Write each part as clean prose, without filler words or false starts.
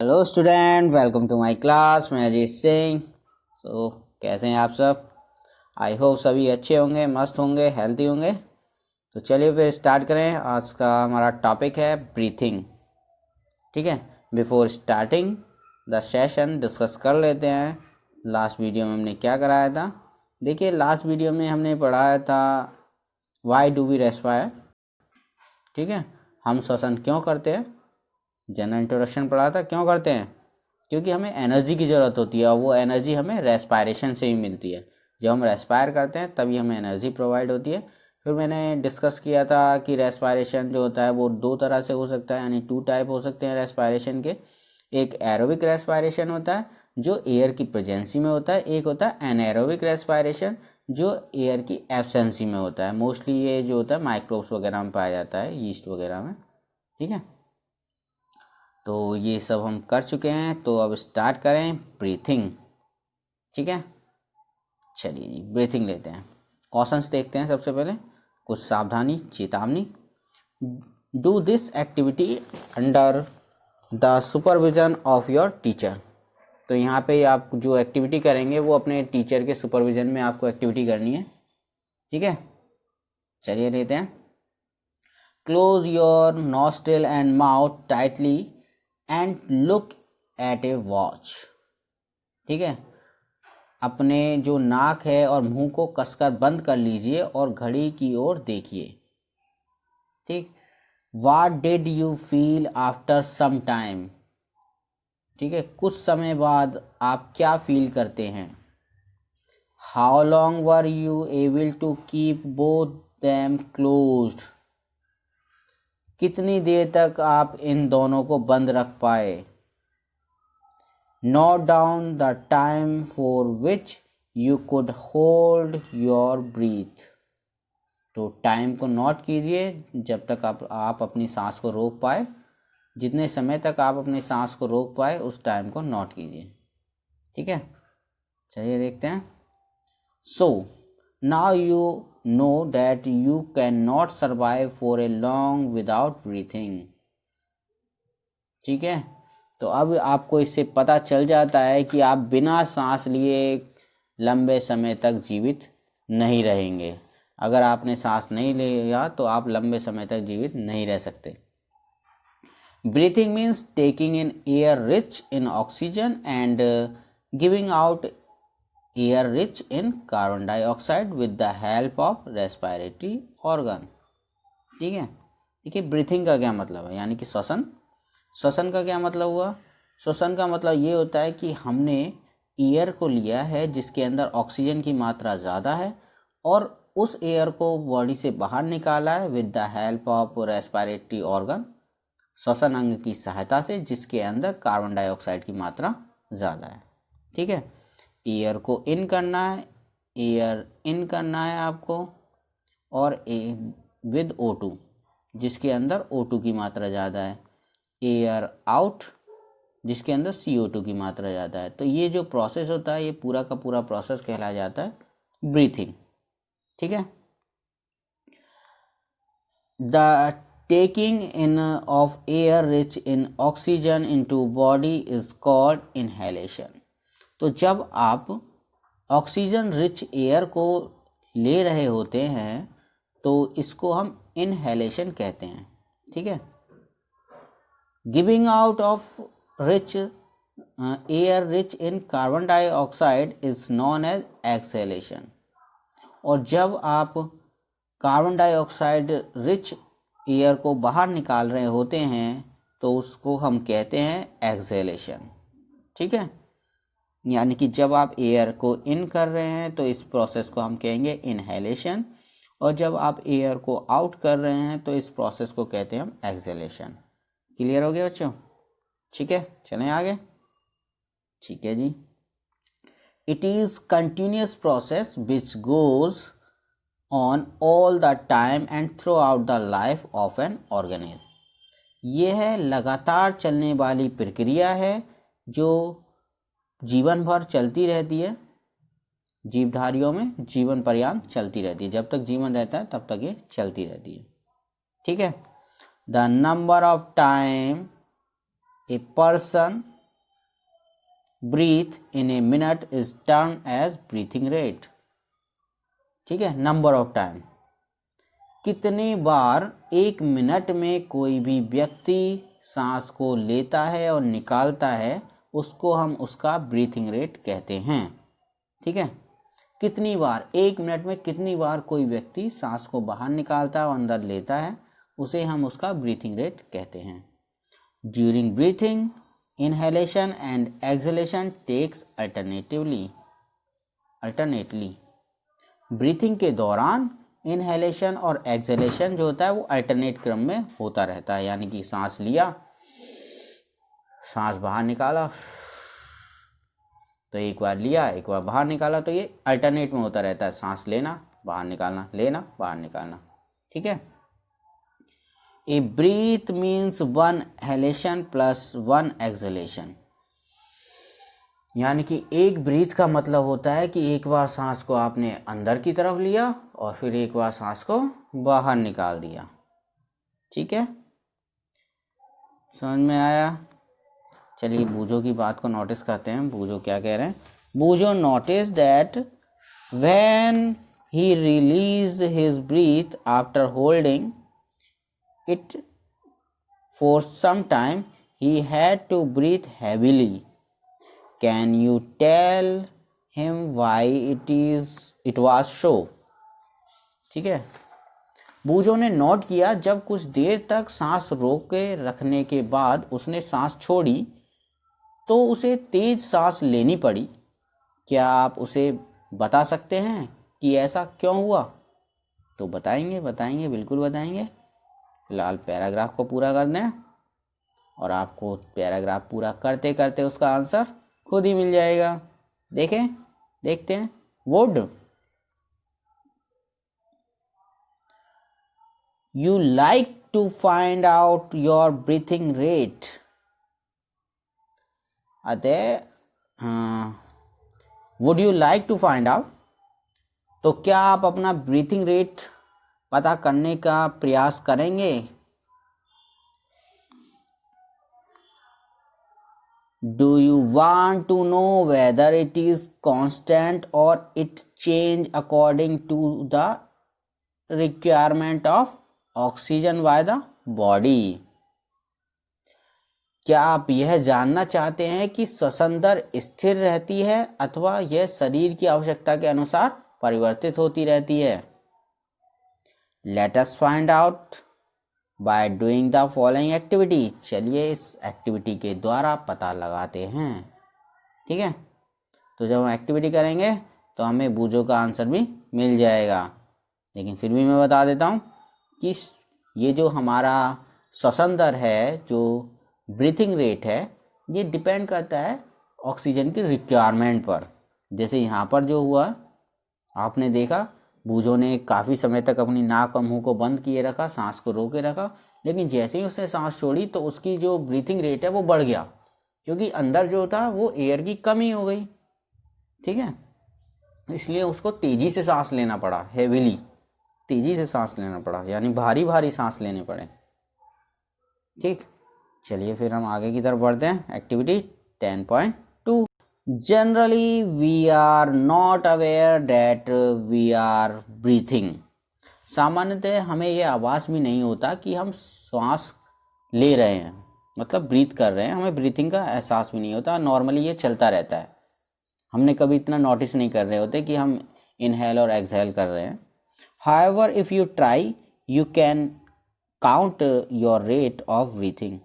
Hello student, welcome to my class. मैं अजीत सिंह। कैसे हैं आप सब? आई होप सभी अच्छे होंगे, मस्त होंगे, हेल्थी होंगे। तो चलिए फिर स्टार्ट करें। आज का हमारा टॉपिक है ब्रीथिंग। ठीक है, before starting the session discuss कर लेते हैं लास्ट वीडियो में हमने क्या कराया था। देखिए, लास्ट वीडियो में हमने पढ़ाया था वाई डू वी रेस्पायर। ठीक है, हम श्वसन क्यों करते हैं। जनरल इंट्रोडक्शन पढ़ा था, क्यों करते हैं? क्योंकि हमें एनर्जी की ज़रूरत होती है और वो एनर्जी हमें रेस्पायरेशन से ही मिलती है। जब हम रेस्पायर करते हैं तभी हमें एनर्जी प्रोवाइड होती है। फिर मैंने डिस्कस किया था कि रेस्पायरेशन जो होता है वो दो तरह से हो सकता है, यानी 2 टाइप हो सकते हैं रेस्पायरेशन के। एक एरोबिक रेस्पायरेशन होता है जो एयर की प्रेजेंसी में होता है, एक होता है एनएरोबिक रेस्पायरेशन जो एयर की एब्सेंसी में होता है। मोस्टली ये जो होता है माइक्रोब्स वगैरह में पाया जाता है, यीस्ट वगैरह में। ठीक है, तो ये सब हम कर चुके हैं, तो अब स्टार्ट करें ब्रीथिंग। ठीक है, चलिए जी ब्रीथिंग लेते हैं। क्वेश्चंस देखते हैं सबसे पहले। कुछ सावधानी चेतावनी। Do this activity under the supervision of your teacher. तो यहाँ पे आप जो एक्टिविटी करेंगे वो अपने टीचर के सुपरविजन में आपको एक्टिविटी करनी है। ठीक है, चलिए लेते हैं। Close your nostril and mouth tightly and look at A watch. ठीक है, अपने जो नाक है और मुंह को कसकर बंद कर लीजिए और घड़ी की ओर देखिए। ठीक, what did you feel after some time. ठीक है, कुछ समय बाद आप क्या फील करते हैं। How long were you able to keep both them closed. कितनी देर तक आप इन दोनों को बंद रख पाए। Note down the time for which you could hold your breathe. तो टाइम को नोट कीजिए जब तक आप अपनी सांस को रोक पाए। जितने समय तक आप अपनी सांस को रोक पाए उस टाइम को नोट कीजिए। ठीक है, चलिए देखते हैं। So now you know that you can not survive for a long without breathing. ठीक है, तो अब आपको इससे पता चल जाता है कि आप बिना सांस लिए लंबे समय तक जीवित नहीं रहेंगे। अगर आपने सांस नहीं लिया तो आप लंबे समय तक जीवित नहीं रह सकते। Breathing means taking in air rich in oxygen and giving out air rich in carbon dioxide with the help of respiratory organ. ठीक है, देखिए ब्रीथिंग का क्या मतलब है, यानी कि श्वसन। श्वसन का क्या मतलब हुआ? श्वसन का मतलब ये होता है कि हमने एयर को लिया है जिसके अंदर ऑक्सीजन की मात्रा ज़्यादा है और उस एयर को बॉडी से बाहर निकाला है with the help of respiratory organ, श्वसन अंग की सहायता से, जिसके अंदर कार्बन डाइऑक्साइड की मात्रा ज़्यादा है। ठीक है, एयर को इन करना है, एयर इन करना है आपको, और विद O2 जिसके अंदर O2 की मात्रा ज़्यादा है, एयर आउट जिसके अंदर CO2 की मात्रा ज़्यादा है। तो ये जो प्रोसेस होता है ये पूरा का पूरा प्रोसेस कहलाया जाता है ब्रीथिंग। ठीक है, the taking in of air rich in oxygen into body is called inhalation. तो जब आप ऑक्सीजन रिच एयर को ले रहे होते हैं तो इसको हम इनहेलेशन कहते हैं। ठीक है, giving out of rich air rich in carbon dioxide is known as exhalation. और जब आप कार्बन डाइऑक्साइड रिच एयर को बाहर निकाल रहे होते हैं तो उसको हम कहते हैं एक्सहेलेशन। ठीक है, यानी कि जब आप एयर को इन कर रहे हैं तो इस प्रोसेस को हम कहेंगे इनहेलेशन, और जब आप एयर को आउट कर रहे हैं तो इस प्रोसेस को कहते हैं हम एक्सहेलेशन। क्लियर हो गया बच्चों? ठीक है, चलें आगे। ठीक है जी, it is continuous process which goes on all the time and throughout the life of an organism. यह है लगातार चलने वाली प्रक्रिया है जो जीवन भर चलती रहती है। जीवधारियों में जीवन पर्यंत चलती रहती है, जब तक जीवन रहता है तब तक ये चलती रहती है। ठीक है, the number of time a person breathe in a minute is termed as breathing rate. ठीक है, नंबर ऑफ टाइम, कितनी बार एक मिनट में कोई भी व्यक्ति सांस को लेता है और निकालता है, उसको हम उसका ब्रीथिंग रेट कहते हैं। ठीक है, कितनी बार एक मिनट में कितनी बार कोई व्यक्ति सांस को बाहर निकालता है और अंदर लेता है, उसे हम उसका ब्रीथिंग रेट कहते हैं। During breathing inhalation and exhalation takes alternately. Breathing के दौरान इनहेलेशन और एक्सहेलेशन जो होता है वो अल्टरनेट क्रम में होता रहता है, यानी कि सांस लिया, सांस बाहर निकाला, तो एक बार लिया एक बार बाहर निकाला, तो ये अल्टरनेट में होता रहता है, सांस लेना बाहर निकालना, लेना बाहर निकालना। ठीक है, ए ब्रीथ मीन्स 1 हेलेशन प्लस 1 एक्सहेलेशन, यानी कि एक ब्रीथ का मतलब होता है कि एक बार सांस को आपने अंदर की तरफ लिया और फिर एक बार सांस को बाहर निकाल दिया। ठीक है, समझ में आया? चलिए बूझो की बात को नोटिस करते हैं। बूझो क्या कह रहे हैं? बूझो notice that when he released his breath after holding it for some time he had to breath heavily. Can you tell him why it was so? ठीक है, बूझो ने नोट किया जब कुछ देर तक सांस रोक के रखने के बाद उसने सांस छोड़ी तो उसे तेज सांस लेनी पड़ी। क्या आप उसे बता सकते हैं कि ऐसा क्यों हुआ? तो बताएंगे बिल्कुल बताएंगे। फिलहाल पैराग्राफ को पूरा कर दें और आपको पैराग्राफ पूरा करते करते उसका आंसर खुद ही मिल जाएगा। देखते हैं। Would you like to find out your breathing rate? Would you like to find out, तो क्या आप अपना ब्रीथिंग रेट पता करने का प्रयास करेंगे? Do you want to know whether it is constant or it change according to the requirement of oxygen by the body? क्या आप यह जानना चाहते हैं कि श्वसन दर स्थिर रहती है अथवा यह शरीर की आवश्यकता के अनुसार परिवर्तित होती रहती है? Let us find out by doing the following activity. चलिए इस एक्टिविटी के द्वारा पता लगाते हैं। ठीक है, तो जब हम एक्टिविटी करेंगे तो हमें बूझो का आंसर भी मिल जाएगा। लेकिन फिर भी मैं बता देता हूँ कि ये जो हमारा श्वसन दर है, जो ब्रीथिंग रेट है, ये डिपेंड करता है ऑक्सीजन की रिक्वायरमेंट पर। जैसे यहाँ पर जो हुआ, आपने देखा बूझो ने काफ़ी समय तक अपनी नाक और मुंह को बंद किए रखा, सांस को रोके रखा, लेकिन जैसे ही उसने सांस छोड़ी तो उसकी जो ब्रीथिंग रेट है वो बढ़ गया, क्योंकि अंदर जो था वो एयर की कमी हो गई। ठीक है, इसलिए उसको तेजी से सांस लेना पड़ा, हेवीली तेजी से सांस लेना पड़ा, यानी भारी भारी सांस लेने पड़े। ठीक, चलिए फिर हम आगे की तरफ बढ़ते हैं। Activity 10.2। Generally, we are not aware that we are breathing. सामान्यतः हमें यह आभास भी नहीं होता कि हम श्वास ले रहे हैं, मतलब ब्रीथ कर रहे हैं। हमें ब्रीथिंग का एहसास भी नहीं होता, नॉर्मली ये चलता रहता है। हमने कभी इतना नोटिस नहीं कर रहे होते कि हम इनहेल और एक्सहेल कर रहे हैं। However, if you try, you can count your rate of breathing.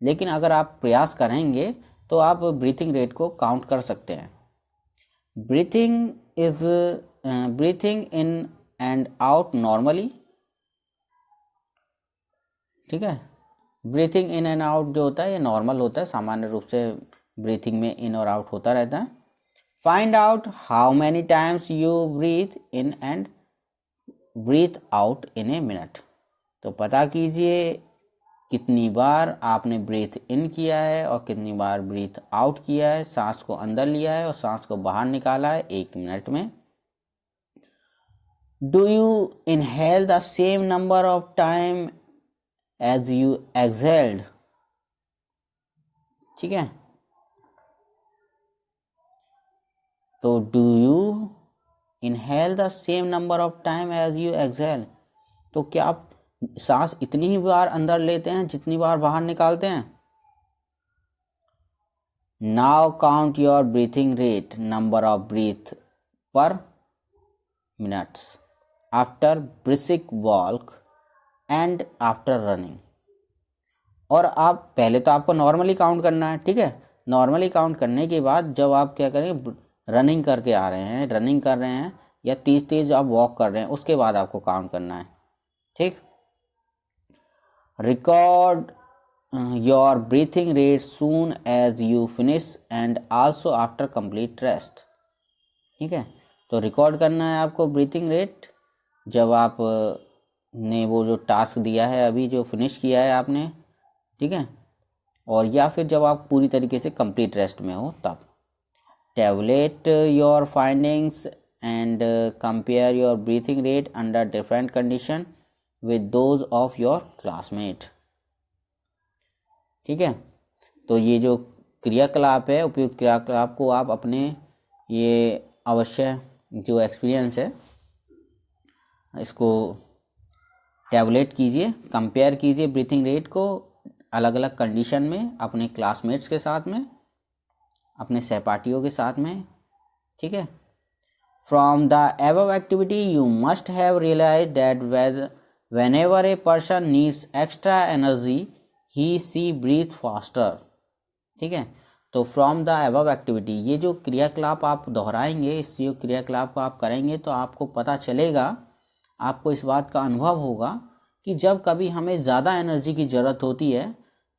लेकिन अगर आप प्रयास करेंगे तो आप ब्रीथिंग रेट को काउंट कर सकते हैं। Breathing in and out normally. ठीक है, ब्रीथिंग इन एंड आउट जो होता है ये नॉर्मल होता है, सामान्य रूप से ब्रीथिंग में इन और आउट होता रहता है। Find out how many times you breathe in and breathe out in a minute. तो पता कीजिए कितनी बार आपने ब्रीथ इन किया है और कितनी बार ब्रीथ आउट किया है, सांस को अंदर लिया है और सांस को बाहर निकाला है 1 मिनट में। Do you inhale the same number of time as you exhaled? ठीक है, तो do you inhale the same number of time as you exhale, तो क्या आप सांस इतनी ही बार अंदर लेते हैं जितनी बार बाहर निकालते हैं? Now count your breathing rate, number of breath per minutes after brisk walk and after running. और आप पहले तो आपको नॉर्मली काउंट करना है, ठीक है। नॉर्मली काउंट करने के बाद जब आप क्या करें, रनिंग करके आ रहे हैं, रनिंग कर रहे हैं या तेज तेज आप वॉक कर रहे हैं, उसके बाद आपको काउंट करना है, ठीक। Record your breathing rate soon as you finish and also after complete rest, ठीक है। तो रिकॉर्ड करना है आपको ब्रीथिंग रेट जब आप ने वो जो टास्क दिया है अभी जो फिनिश किया है आपने, ठीक है, और या फिर जब आप पूरी तरीके से कंप्लीट रेस्ट में हो तब। Tabulate your findings and compare your breathing rate under different condition with those of your classmate, ठीक है। तो ये जो क्रियाकलाप है, उपयुक्त क्रियाकलाप को आप अपने ये अवश्य जो एक्सपीरियंस है इसको टैबुलेट कीजिए, कंपेयर कीजिए ब्रीथिंग रेट को अलग अलग कंडीशन में अपने क्लासमेट्स के साथ में, अपने सहपाठियों के साथ में, ठीक है। From the above activity you must have realise that whenever a person needs extra energy he she breathe faster, ठीक है। तो फ्रॉम द अबव एक्टिविटी, ये जो क्रियाकलाप आप दोहराएंगे, इस जो क्रियाकलाप को आप करेंगे तो आपको पता चलेगा, आपको इस बात का अनुभव होगा कि जब कभी हमें ज़्यादा एनर्जी की ज़रूरत होती है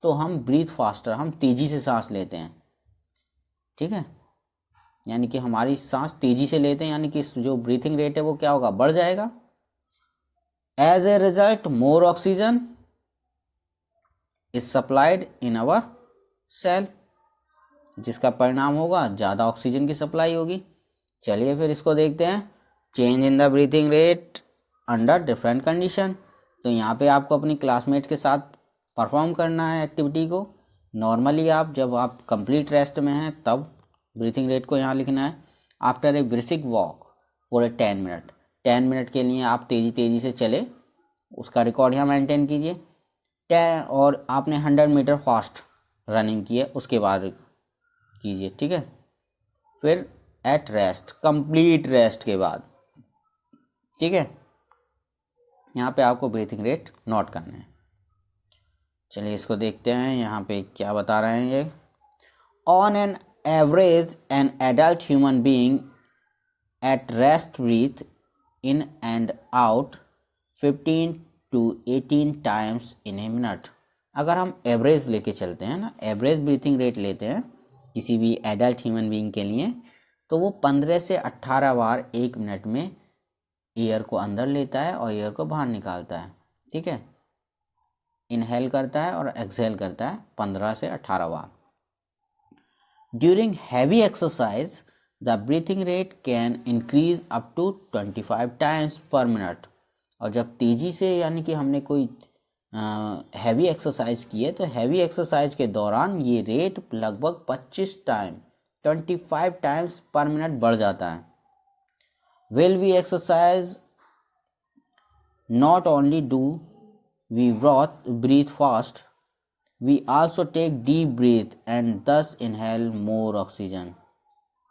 तो हम ब्रीथ फास्टर, हम तेज़ी से सांस लेते हैं, ठीक है। यानी कि हमारी सांस तेज़ी से लेते हैं, यानी कि जो ब्रीथिंग रेट है वो क्या होगा, बढ़ जाएगा। As a result more oxygen is supplied in our cell, जिसका परिणाम होगा ज़्यादा ऑक्सीजन की सप्लाई होगी। चलिए फिर इसको देखते हैं, change in the breathing rate under different condition. तो यहाँ पे आपको अपनी क्लासमेट के साथ परफॉर्म करना है एक्टिविटी को। नॉर्मली आप जब आप कंप्लीट रेस्ट में हैं तब ब्रीथिंग रेट को यहाँ लिखना है। After a brisk walk for a 10 minute, 10 minute के लिए आप तेज़ी से चले, उसका रिकॉर्ड यहाँ मेंटेन कीजिए। और आपने 100 मीटर फास्ट रनिंग की है, उसके बाद कीजिए, ठीक है। फिर एट रेस्ट, कंप्लीट रेस्ट के बाद, ठीक है। यहाँ पे आपको ब्रीथिंग रेट नोट करना है। चलिए इसको देखते हैं यहाँ पे क्या बता रहे हैं ये। On an average an adult human being at rest breathe in and out 15 to 18 times in a minute. अगर हम एवरेज लेके चलते हैं ना, एवरेज ब्रीथिंग रेट लेते हैं किसी भी एडल्ट ह्यूमन बीइंग के लिए, तो वो 15 से 18 बार 1 मिनट में एयर को अंदर लेता है और एयर को बाहर निकालता है, ठीक है। इनहेल करता है और एक्सहेल करता है 15 से 18 बार। During heavy exercise the breathing rate can increase up to 25 times per minute. और जब तेज़ी से, यानी कि हमने कोई हैवी एक्सरसाइज की है, तो हैवी एक्सरसाइज के दौरान ये रेट लगभग 25 टाइम्स पर मिनट बढ़ जाता है। While we exercise, not only do we breathe fast, we also take deep breath and thus inhale more oxygen,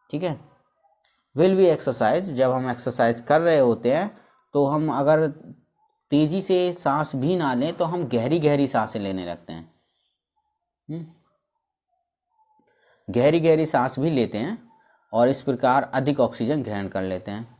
ठीक है। While we exercise, जब हम एक्सरसाइज कर रहे होते हैं तो हम अगर तेज़ी से सांस भी ना लें तो हम गहरी गहरी सांसें लेने लगते हैं, गहरी गहरी सांस भी लेते हैं और इस प्रकार अधिक ऑक्सीजन ग्रहण कर लेते हैं।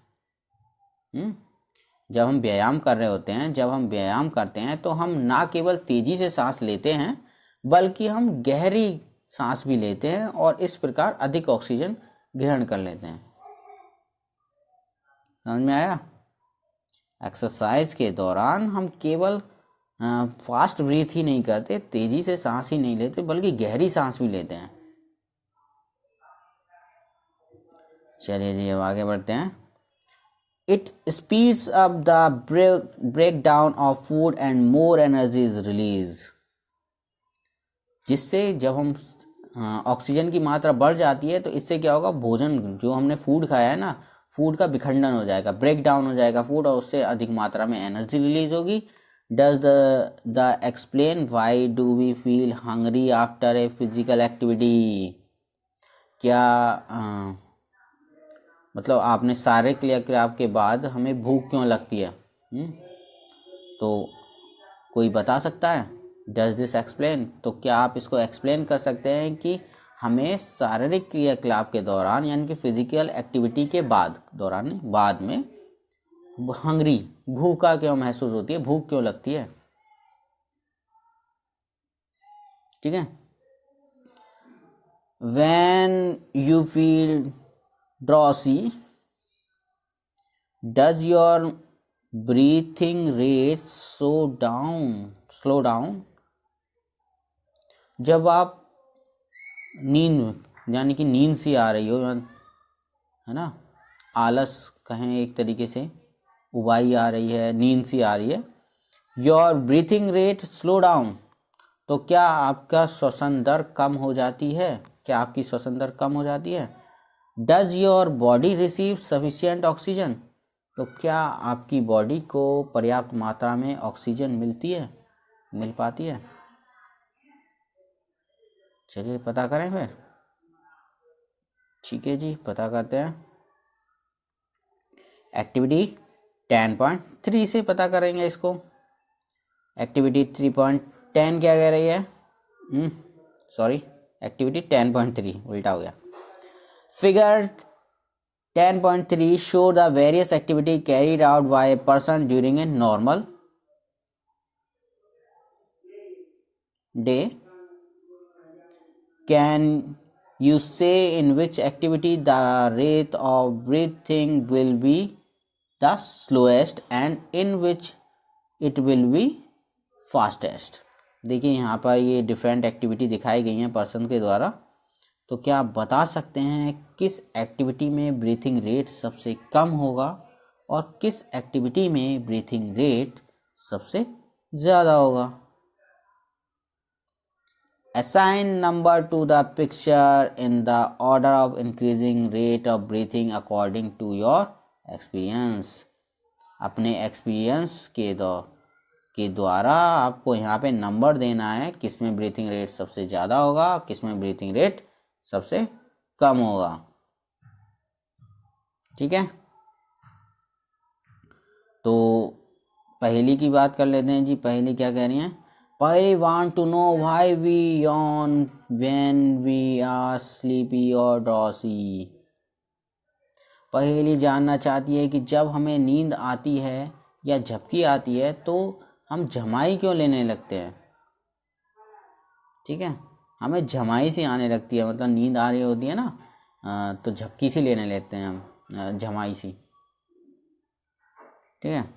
जब हम व्यायाम कर रहे होते हैं, जब हम व्यायाम करते हैं तो हम ना केवल तेज़ी से सांस लेते हैं बल्कि हम गहरी सांस भी लेते हैं और इस प्रकार अधिक ऑक्सीजन ग्रहण कर लेते हैं। समझ में आया? एक्सरसाइज के दौरान हम केवल फास्ट ब्रीथ ही नहीं करते, तेज़ी से सांस ही नहीं लेते बल्कि गहरी सांस भी लेते हैं। चलिए जी अब आगे बढ़ते हैं। It speeds up the breakdown of food and more energy is released, जिससे जब हम ऑक्सीजन की मात्रा बढ़ जाती है तो इससे क्या होगा, भोजन जो हमने फूड खाया है ना, फूड का विखंडन हो जाएगा, ब्रेक डाउन हो जाएगा फूड, और उससे अधिक मात्रा में एनर्जी रिलीज होगी। Does the explain why do we feel hungry after a physical activity. क्या मतलब आपने सारे क्रियाकलाप के बाद हमें भूख क्यों लगती है? तो कोई बता सकता है? डज दिस एक्सप्लेन, तो क्या आप इसको एक्सप्लेन कर सकते हैं कि हमें शारीरिक क्रियाकलाप के दौरान यानी कि फिजिकल एक्टिविटी के बाद में हंग्री, भूखा क्यों महसूस होती है, भूख क्यों लगती है? ठीक है। When you feel drowsy does your breathing rate slow down. जब आप नींद यानी कि नींद सी आ रही हो, है ना, आलस कहें एक तरीके से, उबाई आ रही है, नींद सी आ रही है, your breathing rate slow down, तो क्या आपका श्वसन दर कम हो जाती है? क्या आपकी श्वसन दर कम हो जाती है? Does your body receive sufficient oxygen, तो क्या आपकी बॉडी को पर्याप्त मात्रा में ऑक्सीजन मिल पाती है? चलिए पता करें फिर। ठीक है जी, पता करते हैं। एक्टिविटी 10.3 से पता करेंगे इसको। एक्टिविटी 3.10 क्या कह रही है? सॉरी, एक्टिविटी 10.3 उल्टा हो गया। Figure 10.3 show the various activity carried out by a person during a normal day. Can you say in which activity the rate of breathing will be the slowest and in which it will be fastest? देखिए यहाँ पर ये different activity दिखाई गई हैं person के द्वारा, तो क्या आप बता सकते हैं किस एक्टिविटी में ब्रीथिंग रेट सबसे कम होगा और किस एक्टिविटी में ब्रीथिंग रेट सबसे ज़्यादा होगा? Assign number to the picture in the order of increasing rate of breathing according to your experience. अपने एक्सपीरियंस के द्वारा आपको यहाँ पे नंबर देना है किस में ब्रीथिंग रेट सबसे ज़्यादा होगा, किस में ब्रीथिंग रेट सबसे कम होगा। ठीक है, तो पहली की बात कर लेते हैं जी। पहली क्या कह रही हैं? I want to know why we yawn when we are sleepy or drowsy. पहली जानना चाहती है कि जब हमें नींद आती है या झपकी आती है तो हम झमाई क्यों लेने लगते हैं। ठीक है, हमें झमाई सी आने लगती है, मतलब नींद आ रही होती है ना, तो झपकी सी लेने लेते हैं हम, झमाई सी। ठीक है,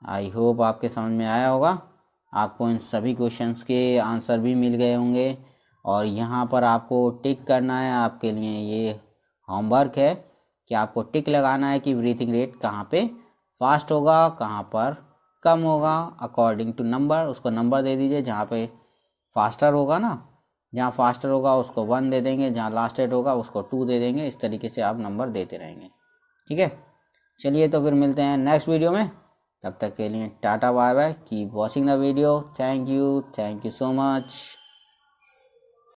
आई होप आपके समझ में आया होगा। आपको इन सभी क्वेश्चंस के आंसर भी मिल गए होंगे और यहाँ पर आपको टिक करना है। आपके लिए ये होमवर्क है कि आपको टिक लगाना है कि ब्रीथिंग रेट कहाँ पे फास्ट होगा, कहाँ पर कम होगा, अकॉर्डिंग टू नंबर। उसको नंबर दे दीजिए, जहाँ पे फास्टर होगा ना, जहाँ फास्टर होगा उसको 1 दे देंगे, जहाँ लास्टेड होगा उसको 2 दे देंगे। इस तरीके से आप नंबर देते रहेंगे। ठीक है, चलिए तो फिर मिलते हैं नेक्स्ट वीडियो में। तब तक के लिए tata bye bye, keep watching the video. Thank you so much.